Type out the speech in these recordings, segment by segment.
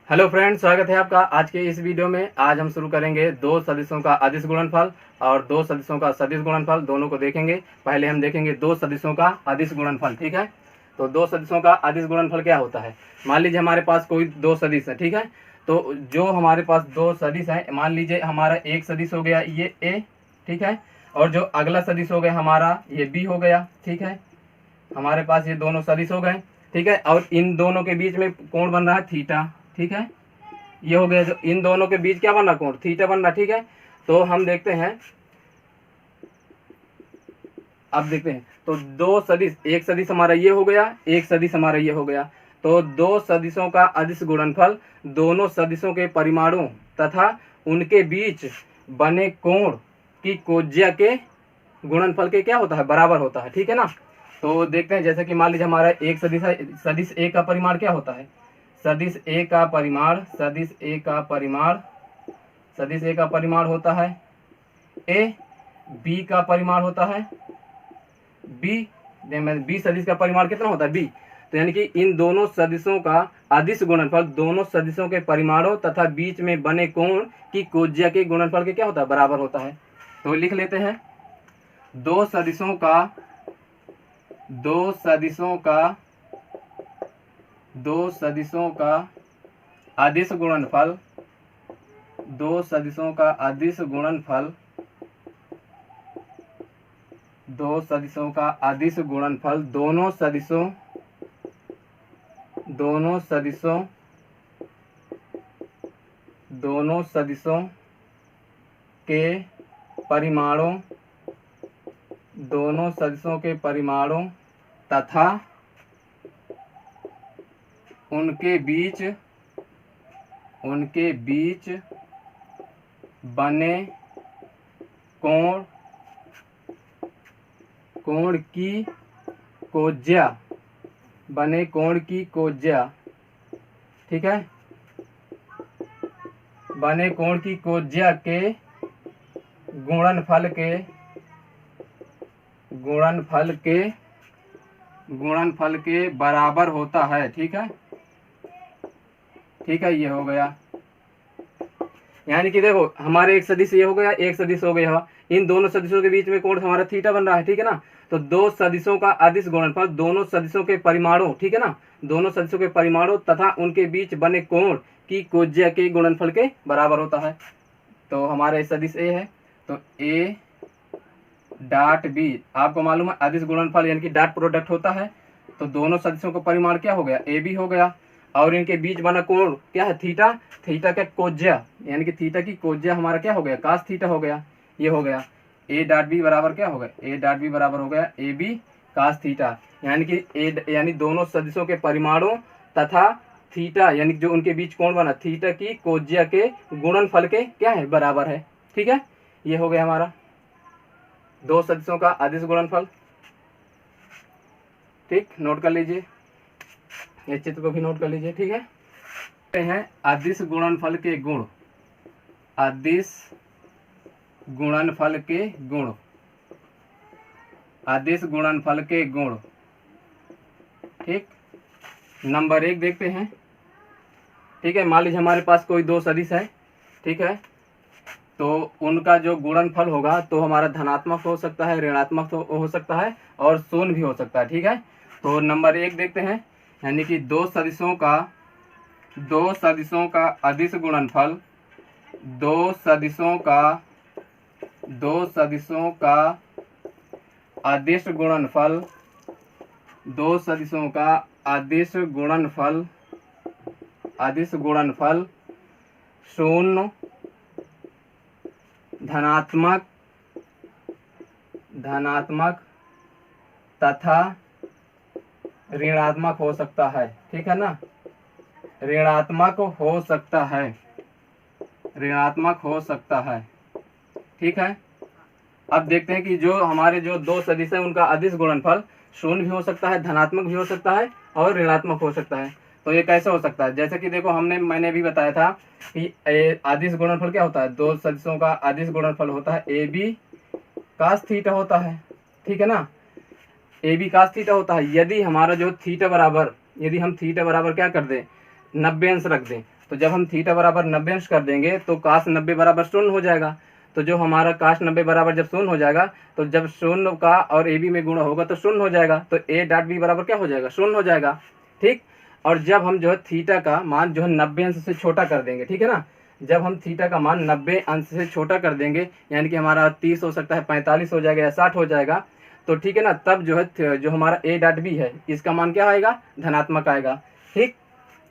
Hello friends, स्वागत है आपका आज के इस वीडियो में। आज हम शुरू करेंगे दो सदिशों का अदिश गुणनफल और दो सदिशों का सदिश गुणनफल, दोनों को देखेंगे। पहले हम देखेंगे दो सदिशों का अदिश गुणनफल, ठीक है। तो दो सदिशों का अदिश गुणनफल क्या होता है। मान लीजिए हमारे पास कोई दो सदिश है, ठीक है। तो जो हमारे पास दो सदिश है, मान लीजिए हमारा एक सदिश हो गया ये ए, ठीक है, और जो अगला सदिश हो गया हमारा ये बी हो गया, ठीक है। हमारे पास ये दोनों सदिश हो गए, ठीक है। और इन दोनों के बीच में कोण बन रहा है थीटा, ठीक है। ये हो गया, जो इन दोनों के बीच क्या बन रहा, कोण थीटा बन रहा, ठीक है। तो हम देखते हैं, अब देखते हैं। तो दो सदिश, एक सदिश हमारा ये हो गया, एक सदिश हमारा ये हो गया। तो दो सदिशों का अदिश गुणनफल दोनों सदिशों के परिमाणों तथा उनके बीच बने कोण की कोज्या के गुणनफल के क्या होता है, बराबर होता है, ठीक है ना। तो देखते हैं, जैसे कि मान लीजिए हमारा एक सदिश है, सदिश ए का परिमाण क्या होता है, सदिश ए का परिमाण, सदिश ए का परिमाण, सदिश ए का परिमाण होता है ए, बी का परिमाण होता है बी, बी सदिश का परिमाण कितना होता है बी। तो यानी कि इन दोनों सदिशों का अदिश गुणनफल दोनों सदिशों के परिमाणों तथा बीच में बने कोण की कोज्या के गुणनफल के क्या होता है, बराबर होता है। तो लिख लेते हैं, दो सदिशों का दो सदिशों का दो सदिशों का अदिश गुणनफल, दो सदिशों का अदिश गुणनफल, दो सदिशों का अदिश गुणनफल दोनों सदिशों दोनों सदिशों दोनों सदिशों के परिमाणों, दोनों सदिशों के परिमाणों तथा उनके बीच बने कोण की कोज्या, बने कोण की कोज्या, ठीक है, बने कोण की कोज्या के गुणनफल के बराबर होता है, ठीक है, ठीक है। ये हो गया, यानी कि देखो हमारे एक सदिश ये हो गया, एक सदिश हो गया, इन दोनों सदिशों के बीच में कोण हमारा थीटा बन रहा है, ठीक है ना। तो दो सदिशों का अदिश गुणनफल दोनों सदिशों के परिमाणों, ठीक है ना, दोनों सदिशों के परिमाणों तथा उनके बीच बने कोण की कोज्या के गुणनफल के बराबर होता है। तो हमारा सदिश ए है, तो ए डॉट बी, आपको मालूम है अदिश गुणनफल यानी कि डॉट प्रोडक्ट होता है। तो दोनों सदिशों का परिमाण क्या हो गया, ए बी हो गया, और इनके बीच बना कोण क्या है, थीटा, थीटा का कोज्या यानी कि थीटा की कोज्या हमारा क्या हो गया, कास थीटा हो गया। ये हो गया ए डॉट बी बराबर क्या हो गया, ए डॉट बी बराबर हो गया ए बी कास थीटा, यानी कि ए यानी दोनों सदिशों के परिमाणों तथा थीटा यानी जो उनके बीच कोण बना थीटा की कोज्या के गुणनफल के क्या है, बराबर है, ठीक है। ये हो गया हमारा दो सदिशों का अदिश गुणनफल, ठीक, नोट कर लीजिए, ये चित्र को भी नोट कर लीजिए, ठीक है। अदिश गुणनफल के गुण, अदिश गुणनफल के गुण, अदिश गुणनफल के गुण, ठीक। नंबर एक देखते हैं, ठीक है। मान लीजिए हमारे पास कोई दो सदिश है, ठीक है, तो उनका जो गुणनफल होगा तो हमारा धनात्मक हो सकता है, ऋणात्मक हो सकता है और शून्य भी हो सकता है, ठीक है। तो नंबर एक देखते हैं, यानी कि दो सदिशों का अदिश गुणनफल, दो सदिशों का अदिश गुणनफल, दो सदिशों का अदिश गुणनफल शून्य, धनात्मक तथा ऋणात्मक हो सकता है, ठीक है ना, ऋणात्मक हो सकता है, ठीक है। अब देखते हैं कि जो हमारे जो दो सदिश है उनका अदिश गुणनफल शून्य भी हो सकता है, धनात्मक भी हो सकता है और ऋणात्मक हो सकता है। तो ये कैसे हो सकता है, जैसे कि देखो मैंने भी बताया था कि अदिश गुणनफल क्या होता है, दो सदिशों का अदिश गुणनफल होता है ए बी कास थीटा होता है, ठीक है ना, ए बी कास थीटा होता है। यदि हमारा जो थीटा बराबर, यदि हम थीटा बराबर क्या कर दें 90 अंश रख दें, तो जब हम थीटा बराबर 90 अंश कर देंगे तो काश 90 बराबर शून्य हो जाएगा। तो जो हमारा काश 90 बराबर जब शून्य हो जाएगा तो जब शून्य का और ए बी में गुणा होगा तो शून्य हो जाएगा, तो ए डॉट बी बराबर क्या हो जाएगा, शून्य हो जाएगा। ठीक, और जब हम जो है थीटा का मान जो है 90 अंश से छोटा कर देंगे, ठीक है ना, जब हम थीटा का मान 90 अंश से छोटा कर देंगे, यानी कि हमारा 30 हो सकता है, 45 हो जाएगा या 60 हो जाएगा, तो ठीक है ना, तब जो है जो हमारा ए डॉट बी है इसका मान क्या आएगा, धनात्मक आएगा। ठीक,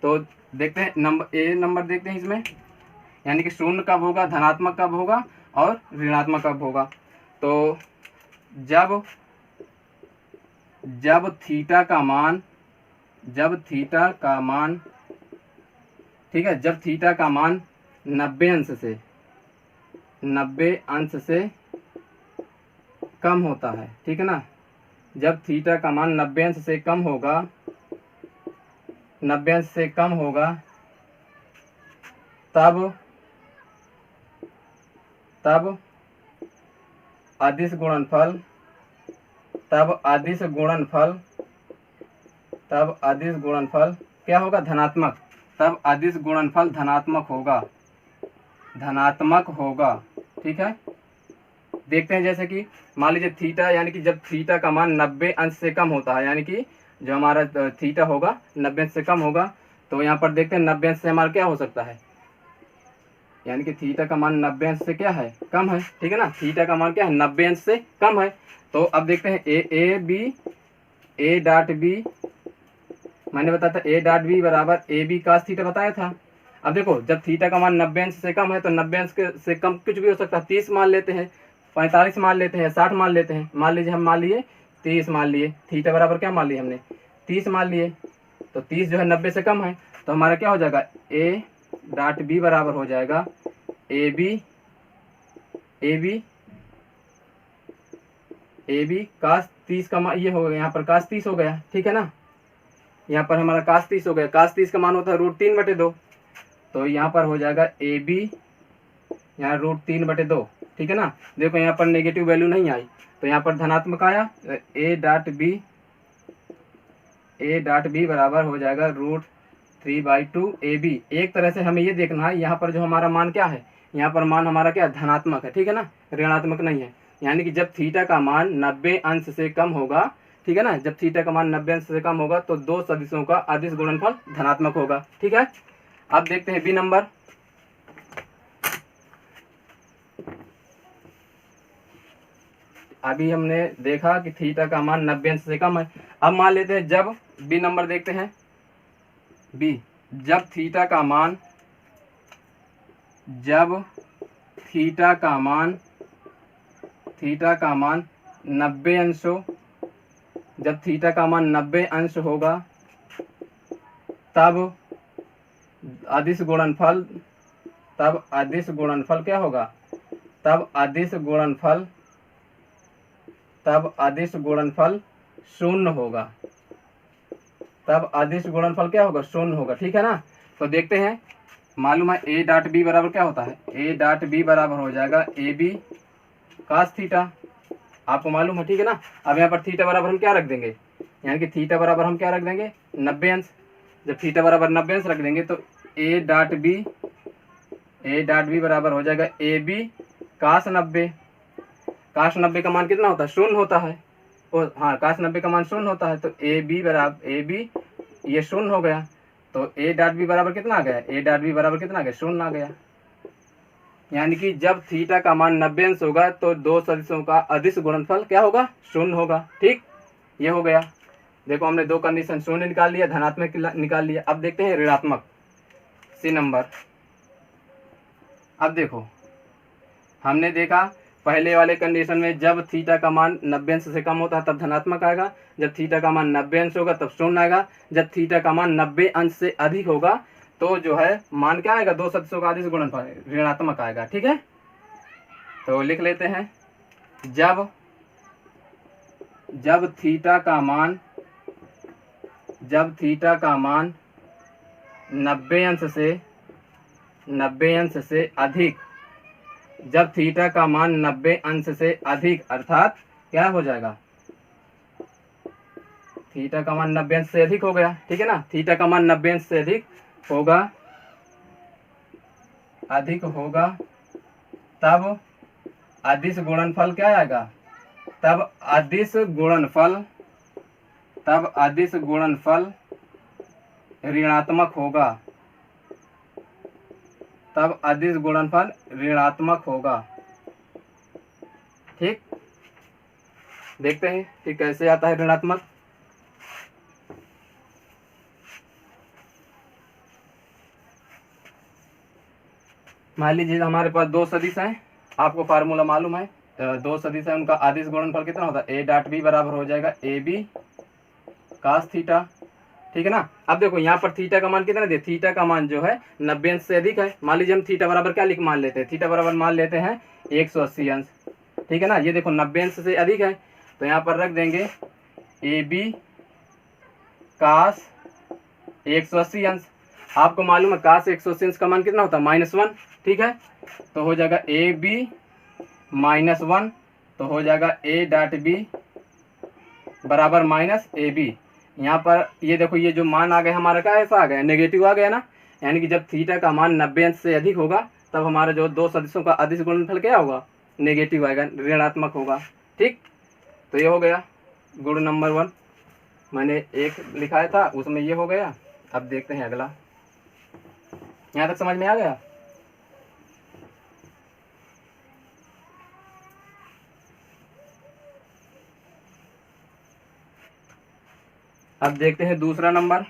तो देखते हैं नंबर देखते हैं इसमें, यानी कि शून्य कब होगा, धनात्मक कब होगा और ऋणात्मक कब होगा। तो जब थीटा का मान ठीक है, जब थीटा का मान 90 अंश से कम होता है, ठीक है ना, जब थीटा का मान 90 अंश से कम होगा, 90 अंश से कम होगा, तब अदिश गुणनफल क्या होगा, धनात्मक, तब अदिश गुणनफल धनात्मक होगा। ठीक है, देखते हैं, जैसे कि मान लीजिए थीटा, यानी कि जब थीटा का मान 90 अंश से कम होता है, यानी कि जो हमारा थीटा होगा 90 अंश से कम होगा, तो यहाँ पर देखते हैं 90 अंश से हमारा क्या हो सकता है, यानी कि थीटा का मान 90 अंश से क्या है, कम है। ठीक है ना, थीटा का मान क्या है, 90 अंश से कम है। तो अब देखते हैं ए डॉट बी, मैंने बताया था ए डॉट बी बराबर ए बी कास थीटा बताया था। अब देखो, जब थीटा का मान 90 अंश से कम है तो 90 अंश से कम कुछ भी हो सकता है, 30 मान लेते हैं, 45 मान लेते हैं, 60 मान लेते हैं। मान लीजिए हम मान लिए 30 मान लिए, थीटा बराबर क्या मान लिए हमने, 30 मान लिए, तो 30 जो है 90 से कम है, तो हमारा क्या हो जाएगा, ए डॉट बी बराबर हो जाएगा ए बी कास 30 का मान, ये हो गया यहाँ पर कास 30 हो गया। ठीक है ना, यहाँ पर हमारा कास 30 हो गया, कास 30 का मान होता है √3/2, तो यहाँ पर हो जाएगा ए बी यहाँ √3/2। ठीक है ना, देखो यहाँ पर नेगेटिव वैल्यू नहीं आई, तो यहाँ पर धनात्मक आया, ए डॉट बी बराबर हो जाएगा √3/2 ए बी। एक तरह से हमें ये देखना है, यहाँ पर जो हमारा मान क्या है, यहाँ पर मान हमारा क्या धनात्मक है, ठीक है ना, ऋणात्मक नहीं है। यानी कि जब थीटा का मान 90 अंश से कम होगा, ठीक है ना, जब थीटा का मान 90 अंश से कम होगा तो दो सदिशों का अदिश गुणनफल धनात्मक होगा। ठीक है, अब देखते हैं बी नंबर। अभी हमने देखा कि थीटा का मान 90 अंश से कम है। अब मान लेते हैं जब बी नंबर देखते हैं, बी जब थीटा का मान 90 अंश हो, जब थीटा का मान 90 अंश होगा, तब अदिश गुणनफल क्या होगा, तब अदिश गुणनफल शून्य होगा, तब अदिश गुणनफल क्या होगा, शून्य होगा। ठीक है ना, तो देखते हैं, मालूम है ए डॉट बी बराबर क्या होता है, ए डॉट बी बराबर हो जाएगा ए बी कास थीटा, आपको मालूम है। ठीक है ना, अब यहाँ पर थीटा बराबर हम क्या रख देंगे, यानी कि थीटा बराबर हम क्या रख देंगे, 90 अंश। जब थीटा बराबर 90 अंश रख देंगे तो ए डॉट बी बराबर हो जाएगा ए बी कास 90। कास 90 का मान कितना होता है, शून्य होता है, और हाँ कास 90 का मान शून्य होता है, तो ए बी ये शून्य हो गया, तो ए डॉट बी बराबर कितना आ गया, ए डॉट बी बराबर कितना आ गया, शून्य आ गया। यानी कि जब थीटा का मान 90 अंश होगा तो दो सदिशों का अदिश गुणनफल क्या होगा, शून्य होगा। ठीक, ये हो गया। देखो हमने दो कंडीशन शून्य निकाल लिया, धनात्मक निकाल लिया। अब देखते हैं ऋणात्मक, सी नंबर। अब देखो हमने देखा पहले वाले कंडीशन में जब थीटा का मान 90 अंश से कम होता है तब धनात्मक आएगा, जब थीटा का मान 90 अंश होगा तब शून्य आएगा, जब थीटा का मान 90 अंश से अधिक होगा तो जो है मान क्या आएगा, दो सदिशों का अदिश गुणनफल ऋणात्मक आएगा। ठीक है, तो लिख लेते हैं, जब थीटा का मान 90 अंश से अधिक, जब थीटा का मान 90 अंश से अधिक अर्थात क्या हो जाएगा, थीटा का मान 90 अंश से अधिक हो गया। ठीक है ना, थीटा का मान 90 अंश से अधिक होगा अधिक होगा तब अदिश गुणनफल क्या आएगा, तब अदिश गुणनफल ऋणात्मक होगा, तब अदिश गुणनफल ऋणात्मक होगा। ठीक, देखते हैं कि कैसे आता है ऋणात्मक। मान लीजिए हमारे पास दो सदिश हैं, आपको फार्मूला मालूम है, दो सदिश है, उनका अदिश गुणनफल कितना होता है, ए डॉट बी बराबर हो जाएगा ए बी कास थीटा। ठीक है ना। अब देखो यहाँ पर थीटा का मान कितना दे, थीटा का मान जो है 90 अंश से अधिक है। मान लीजिए हम थीटा बराबर क्या मान लेते हैं, थीटा बराबर मान लेते हैं 180 अंश। ठीक है ना, ये देखो 90 अंश से अधिक है, तो यहाँ पर रख देंगे ए बी कास 180 अंश। आपको मालूम है कास 180 अंश का मान कितना होता है, -1। ठीक है, तो हो जाएगा ए बी -1, तो हो जाएगा ए डॉट बी बराबर माइनस ए बी। यहाँ पर ये देखो ये जो मान आ गया हमारा क्या ऐसा आ गया, नेगेटिव आ गया ना, यानी कि जब थीटा का मान 90 अंश से अधिक होगा तब हमारा जो दो सदिशों का अदिश गुणनफल क्या होगा, नेगेटिव आएगा, ऋणात्मक होगा। ठीक, तो ये हो गया गुण नंबर 1, मैंने एक लिखाया था उसमें ये हो गया। अब देखते हैं अगला, यहाँ तक समझ में आ गया। अब देखते हैं दूसरा नंबर,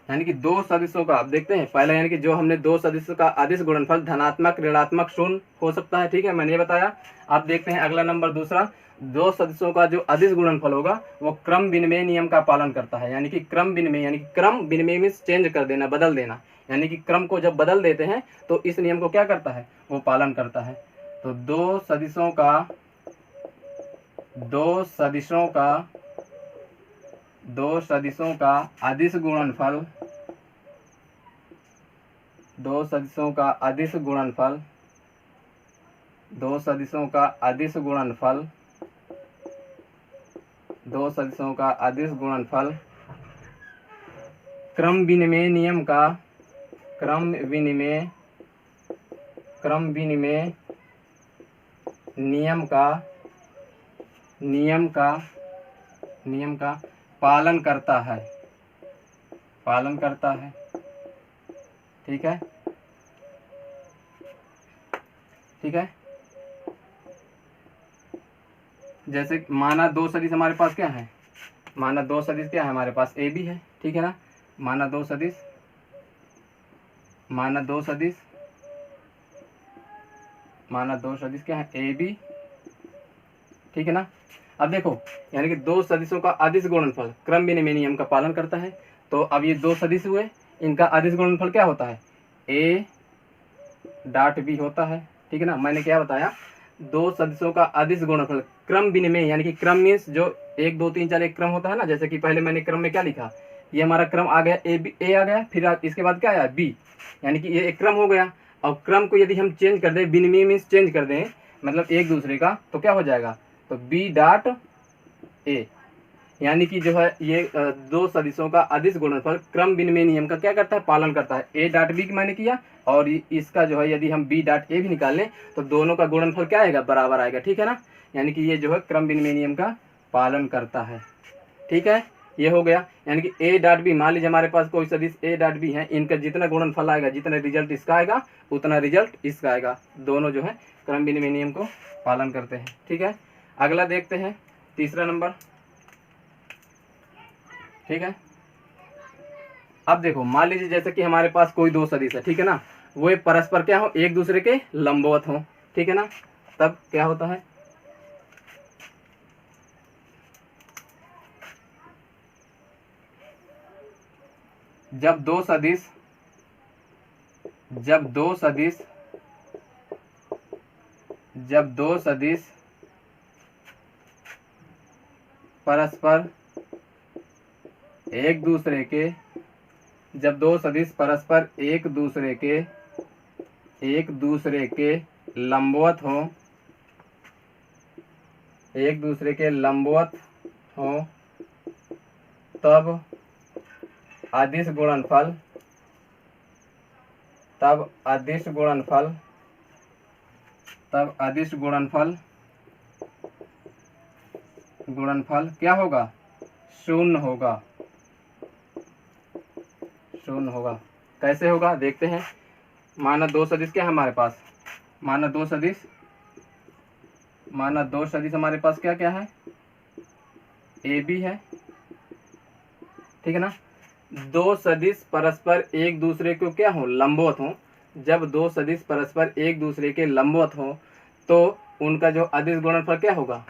यानी कि दो सदिशों का। अब देखते हैं पहला, यानी कि जो हमने दो सदिशों का अदिश गुणनफल धनात्मक ऋणात्मक शून्य हो सकता है। ठीक है, मैंने ये बताया। अब देखते हैं अगला नंबर दूसरा, दो सदिशों का जो अदिश गुणनफल होगा वो क्रम विनिमय नियम का पालन करता है। यानी कि क्रम विनिमय, यानी कि क्रम विनिमय में चेंज कर देना, बदल देना, यानी कि क्रम को जब बदल देते हैं तो इस नियम को क्या करता है, वो पालन करता है। तो दो सदिशों का अदिश गुणनफल, दो सदिशों का अदिश गुणनफल क्रम विनिमय नियम का पालन करता है। ठीक है, ठीक है। जैसे माना दो सदिश हमारे पास क्या है, हमारे पास ए बी है। ठीक है ना, माना दो सदिश क्या है, ए बी। ठीक है ना। अब देखो, यानी कि दो सदिशों का अदिश गुणनफल क्रम विनिमय नियम का पालन करता है। तो अब ये दो सदिश हुए, इनका अदिश गुणनफल क्या होता है, ए डॉट बी होता है। ठीक है ना, मैंने क्या बताया, दो सदिशों का अदिश गुणनफल क्रम विनिमय, यानी कि क्रम मीन्स जो 1 2 3 4 एक क्रम होता है ना, जैसे कि पहले मैंने क्रम में क्या लिखा, ये हमारा क्रम आ गया ए आ गया, फिर इसके बाद क्या आया बी, यानी कि ये एक क्रम हो गया। और क्रम को यदि हम चेंज कर दें, विनिमय मीन्स चेंज कर दें, मतलब एक दूसरे का, तो क्या हो जाएगा, तो बी डॉट ए, यानी कि जो है ये दो सदिशों का अदिश गुणनफल क्रम विनिमय नियम का क्या करता है, पालन करता है। ए डॉट बी की मैंने किया, और इसका जो है यदि हम बी डॉट ए भी निकाल लें तो दोनों का गुणनफल क्या आएगा, बराबर आएगा। ठीक है ना, यानी कि ये जो है क्रम विनिमय नियम का पालन करता है। ठीक है, ये हो गया। यानी कि ए डॉट बी, मान लीजिए हमारे पास कोई सदिश ए डॉट बी है, इनका जितना गुणनफल आएगा, जितना रिजल्ट इसका आएगा उतना रिजल्ट इसका आएगा। दोनों जो है क्रम विनिमय नियम को पालन करते हैं। ठीक है, अगला देखते हैं तीसरा नंबर। ठीक है, अब देखो मान लीजिए जैसे कि हमारे पास कोई दो सदिश है। ठीक है ना, वो परस्पर क्या हो, एक दूसरे के लंबवत हो। ठीक है ना, तब क्या होता है, जब दो सदिश परस्पर एक दूसरे के, जब दो सदिश परस्पर एक दूसरे के लंबवत हो, तब अदिश गुणनफल तब अदिश गुणनफल गुणनफल क्या होगा? शून्य होगा। कैसे होगा देखते हैं। माना दो सदिश क्या है हमारे पास, माना दो सदिश हमारे पास क्या क्या है, ए बी है, ठीक है ना। दो सदिश परस्पर एक दूसरे को क्या हो, लंबवत हो। जब दो सदिश परस्पर एक दूसरे के लंबवत हो तो उनका जो अदिश गुणनफल क्या होगा,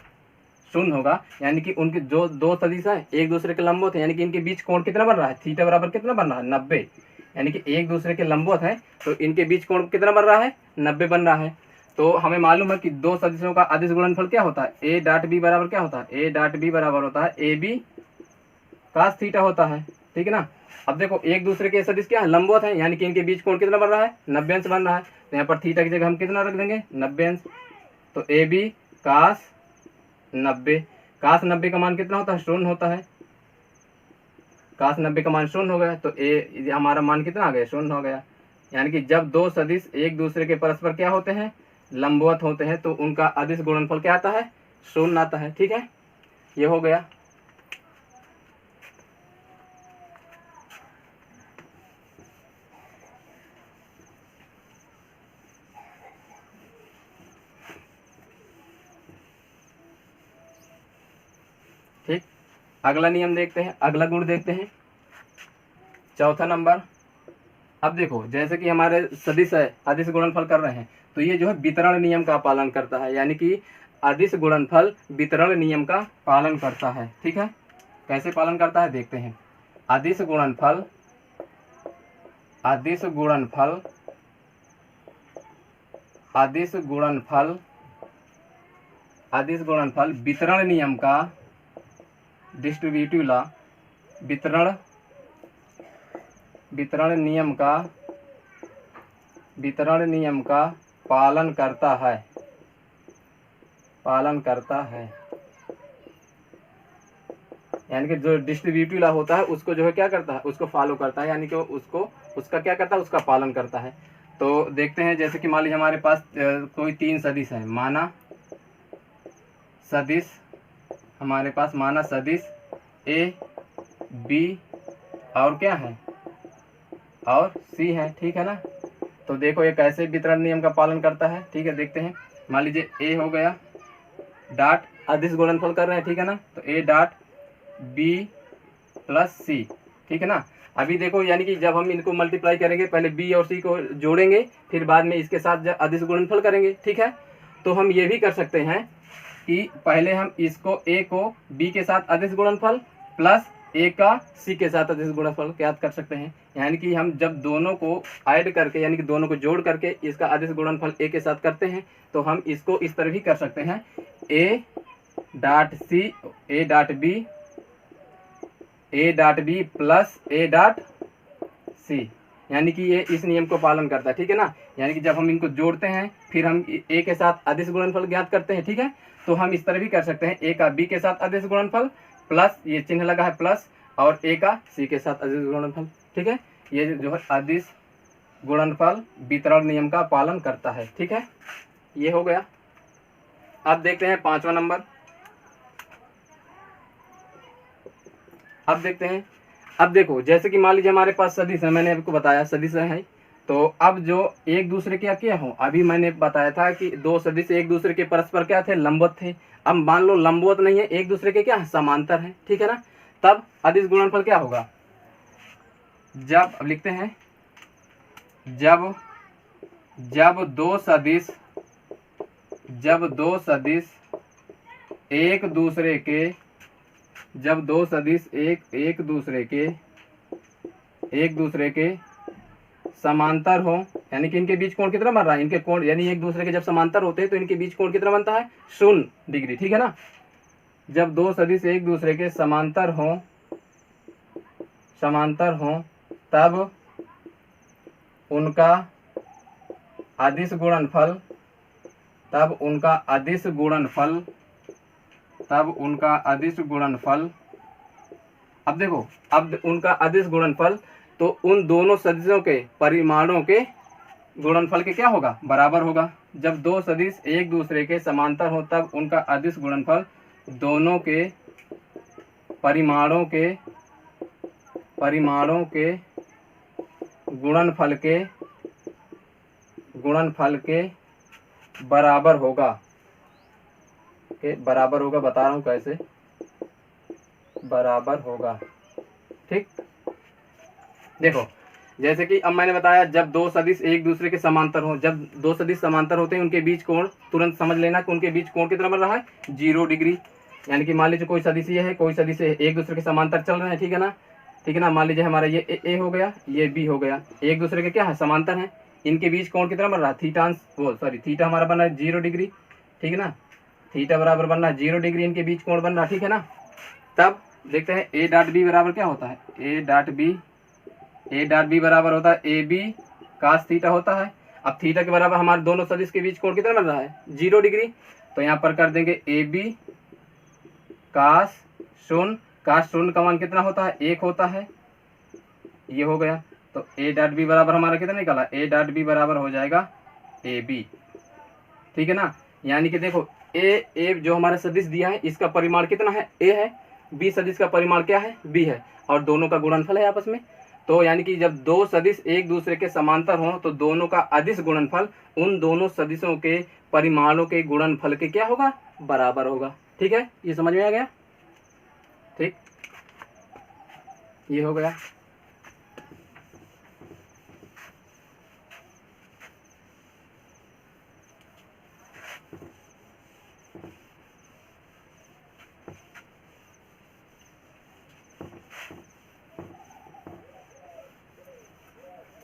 शून्य होगा। यानी कि उनके जो दो सदिश है एक दूसरे के लंबवत है, यानी कि इनके बीच कोण कितना बन रहा है, थीटा बराबर कितना बन रहा है, 90। यानी कि एक दूसरे के लंबवत है तो इनके बीच कोण कितना बन रहा है, 90 बन रहा है। तो हमें मालूम है कि दो सदिशों का अदिश गुणनफल क्या होता है, ए डॉट बी बराबर क्या होता है, ए डॉट बी बराबर होता है ए बी कास थीटा होता है, ठीक है ना। अब देखो एक दूसरे के सदिश क्या है, लंबवत है, यानी कि इनके बीच कोण कितना बन रहा है, 90 अंश बन रहा है। तो यहाँ पर थीटा की जगह हम कितना रख देंगे, 90 अंश। तो ए बी कास 90, कास 90 का मान कितना होता है, शून्य होता है। कास 90 का मान शून्य हो गया तो ए हमारा मान कितना आ गया, शून्य हो गया। यानी कि जब दो सदिश एक दूसरे के परस्पर क्या होते हैं, लंबवत होते हैं, तो उनका अदिश गुणनफल क्या आता है, शून्य आता है, ठीक है। ये हो गया। ठीक, अगला नियम देखते हैं, अगला गुण देखते हैं, चौथा नंबर। अब देखो जैसे कि हमारे सदिश है, अदिश गुणनफल कर रहे हैं, तो ये जो है वितरण नियम का पालन करता है। यानी कि अदिश गुणनफल वितरण नियम का पालन करता है, ठीक है। कैसे पालन करता है देखते हैं। अदिश गुणनफल वितरण नियम का, डिस्ट्रीब्यूटिव लॉ, वितरण नियम का पालन करता है। यानी कि जो डिस्ट्रीब्यूटिव लॉ होता है उसको जो है क्या करता है, उसको फॉलो करता है, यानी कि उसका क्या करता है, उसका पालन करता है। तो देखते हैं, जैसे कि मान लीजिए हमारे पास कोई तीन सदिश है, माना सदिश ए बी और क्या है, और सी है, ठीक है ना। तो देखो ये कैसे वितरण नियम का पालन करता है, ठीक है, देखते हैं। मान लीजिए ए हो गया डॉट अदिश गुणनफल कर रहे हैं, ठीक है ना। तो ए डॉट बी प्लस सी, ठीक है ना। अभी देखो यानी कि जब हम इनको मल्टीप्लाई करेंगे, पहले बी और सी को जोड़ेंगे, फिर बाद में इसके साथ अदिश गुणनफल करेंगे, ठीक है। तो हम ये भी कर सकते हैं कि पहले हम इसको ए को बी के साथ अदिश गुणनफल प्लस ए का सी के साथ अदिश गुणनफल ज्ञात कर सकते हैं। यानी कि हम जब दोनों को ऐड करके, यानी कि दोनों को जोड़ करके इसका अदिश गुणनफल ए के साथ करते हैं, तो हम इसको इस तरह भी कर सकते हैं, A dot B plus A dot C. यानी कि ये इस नियम को पालन करता है, ठीक है ना। यानी कि जब हम इनको जोड़ते हैं फिर हम ए के साथ अदिश गुणनफल ज्ञात करते हैं, ठीक है। तो हम इस तरह भी कर सकते हैं, ए का बी के साथ अदिश गुणनफल प्लस ये चिन्ह लगा है प्लस, और ए का सी के साथ अदिश गुणनफल, ठीक है। ये जो है अदिश गुणनफल वितरण नियम का पालन करता है, ठीक है। ये हो गया। अब देखते हैं पांचवा नंबर। अब देखते हैं, अब देखो जैसे कि मान लीजिए हमारे पास सदिश है, मैंने आपको बताया सदिश है। तो अब जो एक दूसरे के क्या हो, अभी मैंने बताया था कि दो सदिश एक दूसरे के परस्पर क्या थे, लंबवत थे। अब मान लो लंबवत नहीं है, एक दूसरे के क्या है, समांतर है, ठीक है ना। तब अदिश गुणनफल क्या होगा, जब, अब लिखते हैं, जब दो सदिश एक दूसरे के समांतर हो, यानी कि इनके बीच कोण कितना बन रहा है, इनके कोण यानी एक दूसरे के जब समांतर होते हैं तो इनके बीच कोण कितना बनता है, 0 डिग्री, ठीक है ना। जब दो सदिश एक दूसरे के समांतर हो तब उनका अदिश गुणनफल, अब देखो, अब उनका अदिश गुणनफल तो उन दोनों सदिशों के परिमाणों के गुणनफल के क्या होगा, बराबर होगा। जब दो सदिश एक दूसरे के समांतर हो तब उनका अदिश गुणनफल दोनों के परिमाणों के गुणनफल के बराबर होगा। बराबर होगा, बता रहा हूँ कैसे बराबर होगा। ठीक, देखो जैसे कि अब मैंने बताया जब दो सदिश एक दूसरे के समांतर हो, जब दो सदिश समांतर होते हैं उनके बीच कोण तुरंत समझ लेना कि उनके बीच कोण कितना बन रहा है, 0 डिग्री। यानी कि मान लीजिए कोई सदिश ये है, कोई सदिश एक दूसरे के समांतर चल रहे हैं, ठीक है ना, ठीक है ना। मान लीजिए हमारा ये ए हो गया, ये बी हो गया, एक दूसरे के क्या है, समांतर है। इनके बीच कोण कितना बन रहा है, थीटा हमारा बन रहा है 0 डिग्री, ठीक है ना। थीटा बराबर बन रहा है 0 डिग्री, इनके बीच कोण बन रहा है, ठीक है ना। तब देखते हैं ए डॉट बी बराबर क्या होता है, ए डॉट बी बराबर होता है ए बी कास थीटा होता है। अब थीटा के बराबर हमारे दोनों सदिश के बीच कोण कितना बन रहा है, 0 डिग्री। तो यहाँ पर कर देंगे ए बी कास शून्य का मान कितना होता है, 1 होता है, ये हो गया। तो ए डॉट बी बराबर हमारा कितना निकाला, ए डॉट बी बराबर हो जाएगा ए बी, ठीक है ना। यानी कि देखो ए जो हमारा सदिश दिया है इसका परिमाण कितना है, ए है, बी सदिश का परिमाण क्या है, बी है, और दोनों का गुणनफल है आपस में। तो यानी कि जब दो सदिश एक दूसरे के समांतर हों तो दोनों का अदिश गुणनफल उन दोनों सदिशों के परिमाणों के गुणनफल के क्या होगा, बराबर होगा। ठीक है, ये समझ में आ गया। ठीक, ये हो गया।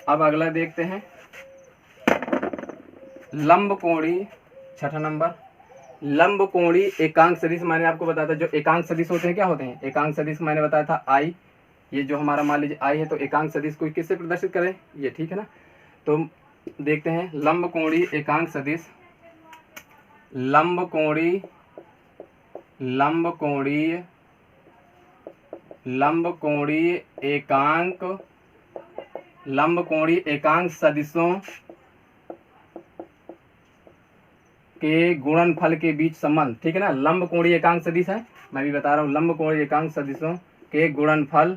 अब अगला देखते हैं लंबकोणी, छठा नंबर लंबकोणी एकांक सदिश। मैंने आपको बताया था जो एकांक सदिश होते हैं क्या होते हैं, एकांक सदिश मैंने बताया था आई, ये जो हमारा मान लीजिए आई है, तो एकांक सदिश को किससे प्रदर्शित करें, ये, ठीक है ना। तो देखते हैं लंबकोणी एकांक सदिश, लंबकोणी एकांक सदिशों के गुणनफल के बीच संबंध, ठीक है ना। लंबकोणी एकांक सदिश है, मैं भी बता रहा हूँ, लंबकोणी एकांक सदिशों के गुणनफल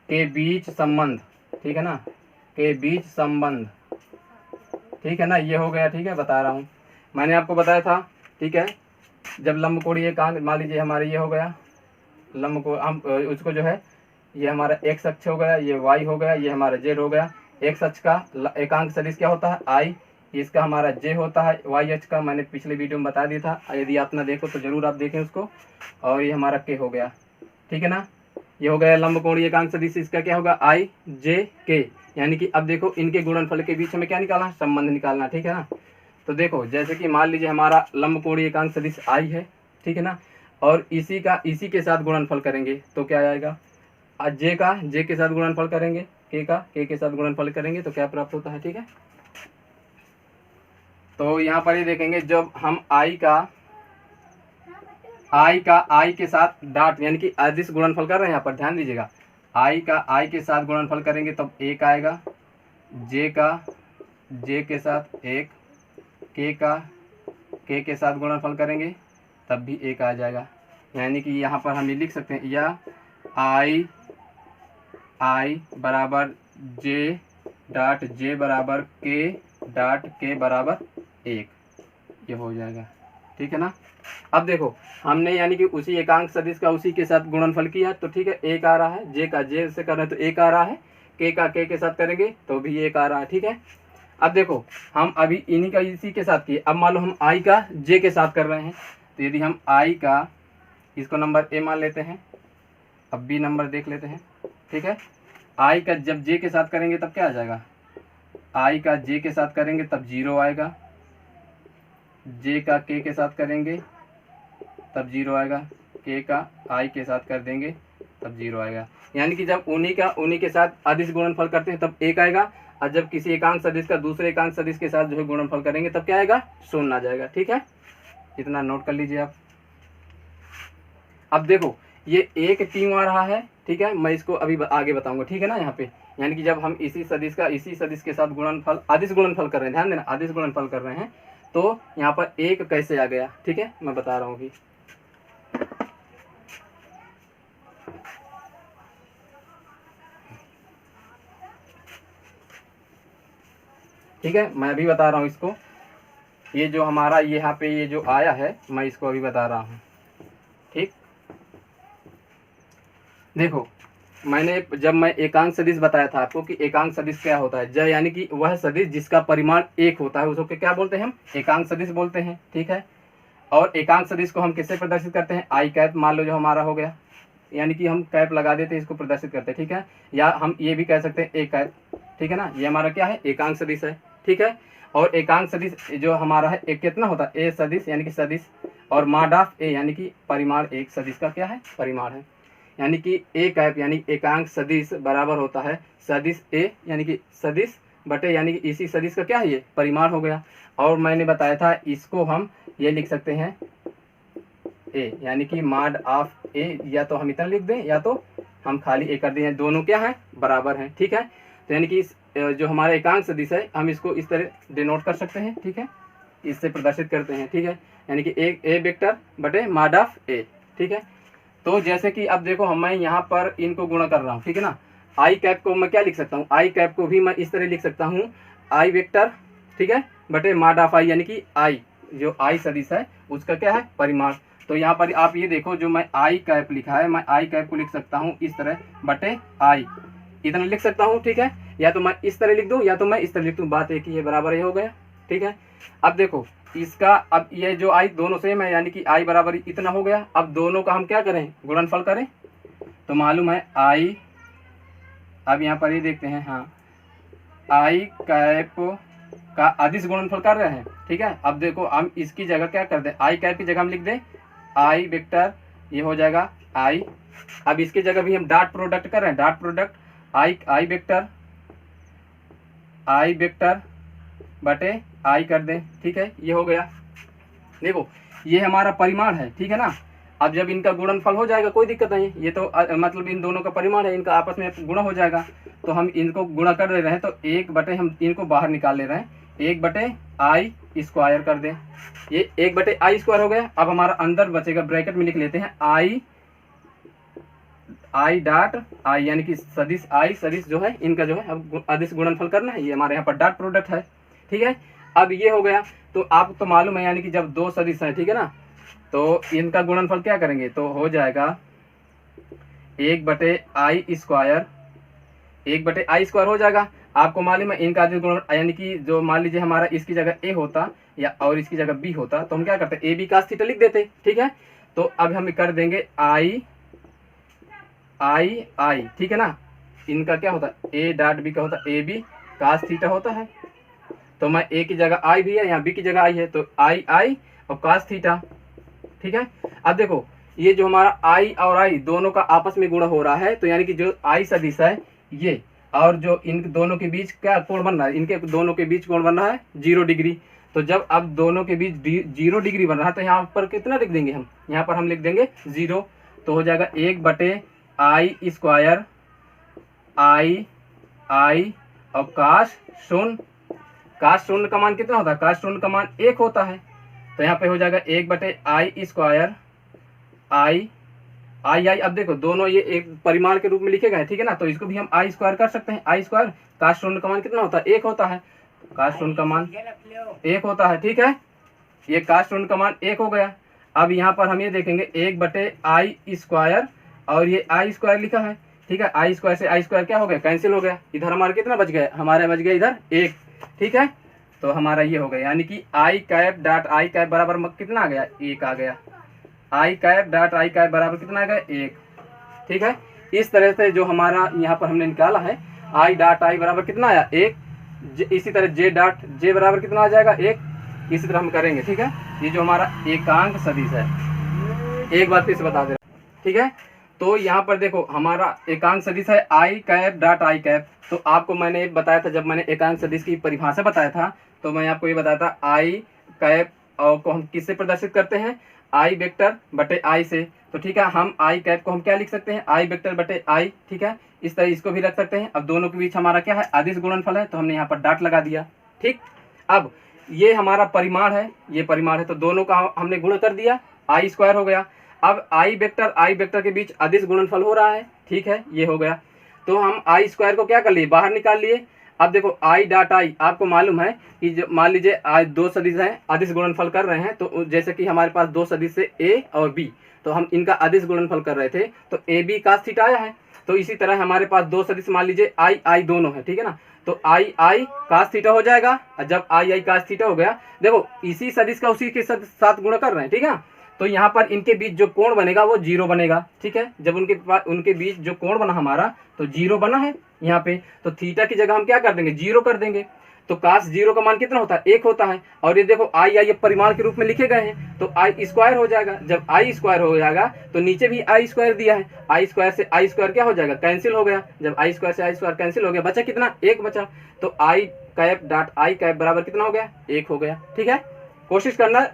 के बीच संबंध, ठीक है ना, के बीच संबंध, ठीक है ना, ये हो गया। ठीक है, बता रहा हूँ, मैंने आपको बताया था, ठीक है। जब लंबकोणी एकांक मान लीजिए हमारे ये हो गया लंब को, हम उसको जो है ये हमारा एक्स अक्ष हो गया, ये वाई हो गया, ये हमारा जेड हो गया। एक्स अक्ष का एकांक सदिश क्या होता है, आई, इसका हमारा जे होता है। वाई अक्ष का मैंने पिछले वीडियो में बता दिया था, यदि आप ना देखो तो जरूर आप देखें उसको। और ये हमारा के हो गया, ठीक है ना, ये हो गया लंबकोणीय एकांक सदिश, इसका क्या होगा, आई जे के। यानी कि अब देखो इनके गुणनफल के बीच हमें क्या निकालना, संबंध निकालना, ठीक है ना। तो देखो जैसे कि मान लीजिए हमारा लंबकोणीय एकांक सदिश आई है, ठीक है ना, और इसी के साथ गुणनफल करेंगे तो क्या आएगा, जे के साथ गुणनफल करेंगे, के के साथ गुणनफल करेंगे तो क्या प्राप्त होता है, ठीक है। तो यहाँ पर ये देखेंगे जब हम आई के साथ डॉट यानी कि अदिश गुणनफल कर रहे हैं, यहाँ पर ध्यान दीजिएगा, आई के साथ गुणनफल करेंगे तब एक आएगा, जे के साथ एक, के के साथ गुणनफल करेंगे तब भी एक आ जाएगा। यानी कि यहाँ पर हम ये लिख सकते हैं, या आई बराबर जे डॉट जे बराबर के डॉट के बराबर 1, ये हो जाएगा, ठीक है ना। अब देखो हमने यानी कि उसी एकांक सदिश का उसी के साथ गुणनफल किया तो ठीक है, एक आ रहा है, जे का जे से कर रहे हैं तो एक आ रहा है, के का के साथ करेंगे तो भी एक आ रहा है, ठीक है। अब देखो हम अभी इन्हीं का इसी के साथ किए, अब मान लो हम आई का जे के साथ कर रहे हैं, तो यदि हम आई का इसको नंबर ए मान लेते हैं, अब बी नंबर देख लेते हैं, ठीक है। आई का जब जे के साथ करेंगे तब क्या आ जाएगा, आई का जे के साथ करेंगे तब 0 आएगा, जे का के साथ करेंगे तब 0 आएगा, के का आई के साथ कर देंगे तब 0 आएगा। यानी कि जब उन्हीं के साथ अदिश गुणनफल करते हैं तब 1 आएगा, और जब किसी एकांक सदिश का दूसरे एकांक सदिश के साथ जो है गुणनफल करेंगे तब क्या आएगा, 0 आ जाएगा, ठीक है। इतना नोट कर लीजिए आप। अब देखो ये एक क्यों आ रहा है, ठीक है, मैं इसको अभी आगे बताऊंगा, ठीक है ना। यहाँ पे यानी कि जब हम इसी सदिश के साथ गुणनफल अदिश गुणनफल कर रहे हैं, ध्यान देना अदिश गुणनफल कर रहे हैं, तो यहाँ पर 1 कैसे आ गया, ठीक है मैं बता रहा हूँ अभी। ठीक है मैं अभी बता रहा हूँ इसको, ये जो हमारा यहाँ पे ये जो आया है मैं इसको अभी बता रहा हूँ। ठीक, देखो जब मैं एकांक सदिश बताया था आपको कि एकांक सदिश क्या होता है, यानी कि वह सदिश जिसका परिमाण 1 होता है उसको क्या बोलते हैं, हम एकांक सदिश बोलते हैं। ठीक है, और एकांक सदिश को हम किससे प्रदर्शित करते हैं, आई कैप मान लो जो हमारा हो गया, यानी कि हम कैप लगा देते हैं इसको प्रदर्शित करते हैं। ठीक है, या हम ये भी कह सकते हैं ए कैप, ठीक है ना, ये हमारा क्या है एकांक सदिश है। ठीक है, और एकांक सदिश जो हमारा है एक कितना होता है, ए सदिश यानी कि सदिश, और माड ऑफ ए यानी कि परिमाण एक सदिश का क्या है परिमाण है, यानी कि ए कैप यानी एकांक सदिश बराबर होता है सदिश ए यानी कि सदिश बटे यानी कि इसी सदिश का क्या है ये परिमाण हो गया। और मैंने बताया था इसको हम ये लिख सकते हैं ए यानी कि माड ऑफ ए, या तो हम इतना लिख दें या तो हम खाली ए कर दें, दोनों क्या है बराबर हैं। ठीक है, तो यानी कि जो हमारा एकांक सदिश है हम इसको इस तरह डिनोट कर सकते हैं। ठीक है, इससे प्रदर्शित करते हैं। ठीक है, यानी कि ए वेक्टर बटे माड ऑफ ए। ठीक है, तो जैसे कि अब देखो मैं यहाँ पर इनको गुणा कर रहा हूँ, ठीक है ना, आई कैप को मैं क्या लिख सकता हूँ, आई कैप को भी मैं इस तरह लिख सकता हूँ आई वेक्टर, ठीक है, बटे माड ऑफ आई, यानी कि आई जो आई सदिश है उसका क्या है परिमाण। तो यहाँ पर आप ये देखो जो मैं आई कैप लिखा है, मैं आई कैप को लिख सकता हूँ इस तरह बटे आई, इतना लिख सकता हूँ। ठीक है, या तो मैं इस तरह लिख दूँ या तो मैं इस तरह लिख दूँ, बात एक ही है, बराबर ये हो गया। ठीक है, अब देखो इसका अब ये जो आई दोनों सेम है यानी कि आई बराबर इतना हो गया। अब दोनों का हम क्या करें गुणनफल करें, तो मालूम है आई, अब यहाँ पर ये देखते हैं, हाँ आई कैप का अदिश गुणनफल कर रहे हैं। ठीक है, अब देखो हम इसकी जगह क्या कर दें, आई कैप की जगह हम लिख दें आई वेक्टर, ये हो जाएगा आई। अब इसकी जगह भी हम डॉट प्रोडक्ट कर रहे हैं, डॉट प्रोडक्ट आई वेक्टर बटे आई कर दें। ठीक है, ये हो गया। देखो ये हमारा परिमाण है, ठीक है ना। अब जब इनका गुणनफल हो जाएगा कोई दिक्कत नहीं, ये तो मतलब इन दोनों का परिमाण है, इनका आपस में गुणा हो जाएगा, तो हम इनको गुणा कर दे रहे हैं, तो 1 बटे हम इनको बाहर निकाल ले रहे हैं, 1 बटे आई स्क्वायर कर दें, ये 1 बटे आई स्क्वायर हो गया। अब हमारा अंदर बचेगा, ब्रैकेट में लिख लेते हैं आई डॉट आई, यानी कि सदिश आई सदिश जो है इनका जो है अब अदिश गुणनफल करना है, ये हमारे यहाँ पर डॉट प्रोडक्ट है। ठीक है, अब ये हो गया, तो आपको तो मालूम है यानी कि जब दो सदिश हैं, ठीक है ना, तो इनका गुणनफल क्या करेंगे, तो हो जाएगा 1 बटे आई स्क्वायर, 1 बटे आई स्क्वायर हो जाएगा। आपको मालूम है इनका अदिश गुणन यानी कि जो मान लीजिए हमारा इसकी जगह ए होता या और इसकी जगह बी होता, तो हम क्या करते ए बी कास थीटा लिख देते। ठीक है, तो अब हम कर देंगे आई, ठीक है ना, इनका क्या होता है ए डॉट बी का होता है ए बी कास थीटा होता है, तो मैं ए की जगह आई भी है, यहाँ बी की जगह आई है, तो आई और कास थीटा। ठीक है, अब देखो ये जो हमारा आई और आई दोनों का आपस में गुणा हो रहा है, तो यानी कि जो आई सदिश है ये और जो इन दोनों के बीच क्या कोण बन रहा है, इनके दोनों के बीच कोण बन रहा है 0 डिग्री। तो जब अब दोनों के बीच 0 डिग्री बन रहा है, तो यहाँ पर कितना लिख देंगे हम, यहाँ पर हम लिख देंगे 0, तो हो जाएगा 1 बटे आई स्क्वायर आई और काश शून्य का मान कितना होता है, काश शून्य का मान 1 होता है, तो यहाँ पे हो जाएगा 1 बटे आई स्क्वायर आई। अब देखो दोनों ये एक परिमाण के रूप में लिखे गए, ठीक है ना, तो इसको भी हम आई स्क्वायर कर सकते हैं, आई स्क्वायर काश शून्य का मान कितना होता है 1 होता है, काश शून्य का मान 1 होता है। ठीक है, ये काश शून्य का मान 1 हो गया। अब यहाँ पर हम ये देखेंगे 1 बटे आई स्क्वायर और ये आई स्क्वायर लिखा है, ठीक है, आई स्क्वायर से आई स्क्वायर क्या हो गया कैंसिल हो गया, इधर हमारा कितना बच गया, हमारे बच गया इधर 1। ठीक है, तो हमारा ये हो गया, यानी कि आई कैप डॉट आई कैप बराबर कितना आ गया 1 आ गया, आई कैप डॉट आई कैप बराबर कितना आ गया 1। ठीक है, इस तरह से जो हमारा यहाँ पर हमने निकाला है आई डॉट आई बराबर कितना आया 1, इसी तरह जे डॉट जे बराबर कितना आ जाएगा 1, इसी तरह हम करेंगे। ठीक है, ये जो हमारा एकांक सदिश है, एक बार फिर से बता दे रहा हूँ। ठीक है, तो यहाँ पर देखो हमारा एकांक सदिश है आई कैप डॉट आई कैप, तो आपको मैंने बताया था जब मैंने एकांक सदिश की परिभाषा बताया था, तो मैं आपको ये बताया था आई कैप और को हम किससे प्रदर्शित करते हैं, आई वेक्टर बटे आई से। तो ठीक है, हम आई कैप को हम क्या लिख सकते हैं, आई वेक्टर बटे आई। ठीक है, इस तरह इसको भी रख सकते हैं। अब दोनों के बीच हमारा क्या है, अदिश गुणनफल है, तो हमने यहाँ पर डॉट लगा दिया। ठीक, अब ये हमारा परिमाण है, ये परिमाण है, तो दोनों का हमने गुणा कर दिया, आई स्क्वायर हो गया। अब आई वेक्टर के बीच अदिश गुणनफल हो रहा है। ठीक है, ये हो गया। तो हम आई स्क्वायर को क्या कर लिए, बाहर निकाल लिए। अब देखो आई डॉट आई, आपको मालूम है कि जो मान लीजिए आज दो सदिश हैं, अदिश गुणनफल कर रहे हैं, तो जैसे कि हमारे पास दो सदिश है ए और बी, तो हम इनका अदिश गुणनफल कर रहे थे, तो ए बी cos थीटा आया है। तो इसी तरह हमारे पास दो सदिश मान लीजिए आई आई दोनों है, ठीक है ना, तो आई आई cos थीटा हो जाएगा। जब आई आई cos थीटा हो गया, देखो इसी सदिश का उसी के साथ गुणा कर रहे हैं, ठीक है, तो यहाँ पर इनके बीच जो कोण बनेगा वो जीरो बनेगा। ठीक है, जब उनके बीच जो कोण बना हमारा, तो जीरो बना है यहाँ पे, तो थीटा की जगह हम क्या कर देंगे, जीरो कर देंगे। तो cos जीरो का मान कितना होता है, एक होता है। और ये देखो आई आई परिमाण के रूप में लिखे गए हैं, तो आई स्क्वायर हो जाएगा। जब आई स्क्वायर हो जाएगा तो नीचे भी आई स्क्वायर दिया है, आई स्क्वायर से आई स्क्वायर क्या हो जाएगा, कैंसिल हो गया। जब आई स्क्वायर से आई स्क्वायर कैंसिल हो गया, बचा कितना, एक बचा। तो आई कैप डॉट आई कैप बराबर कितना हो गया, एक हो गया। ठीक है, कोशिश करना,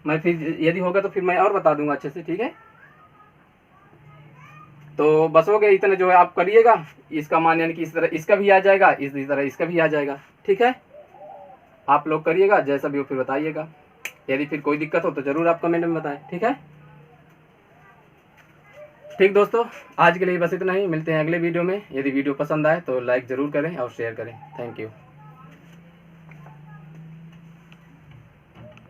मैं फिर यदि होगा तो फिर मैं और बता दूंगा अच्छे से। ठीक है, तो बस हो गया, इतना जो है आप करिएगा। इसका मान यानी कि इस तरह इसका भी आ जाएगा, इस तरह इसका भी आ जाएगा। ठीक है, आप लोग करिएगा, जैसा भी हो फिर बताइएगा। यदि फिर कोई दिक्कत हो तो जरूर आप कमेंट में बताएं। ठीक है, ठीक दोस्तों, आज के लिए बस इतना ही। मिलते हैं अगले वीडियो में। यदि वीडियो पसंद आए तो लाइक ज़रूर करें और शेयर करें। Thank you.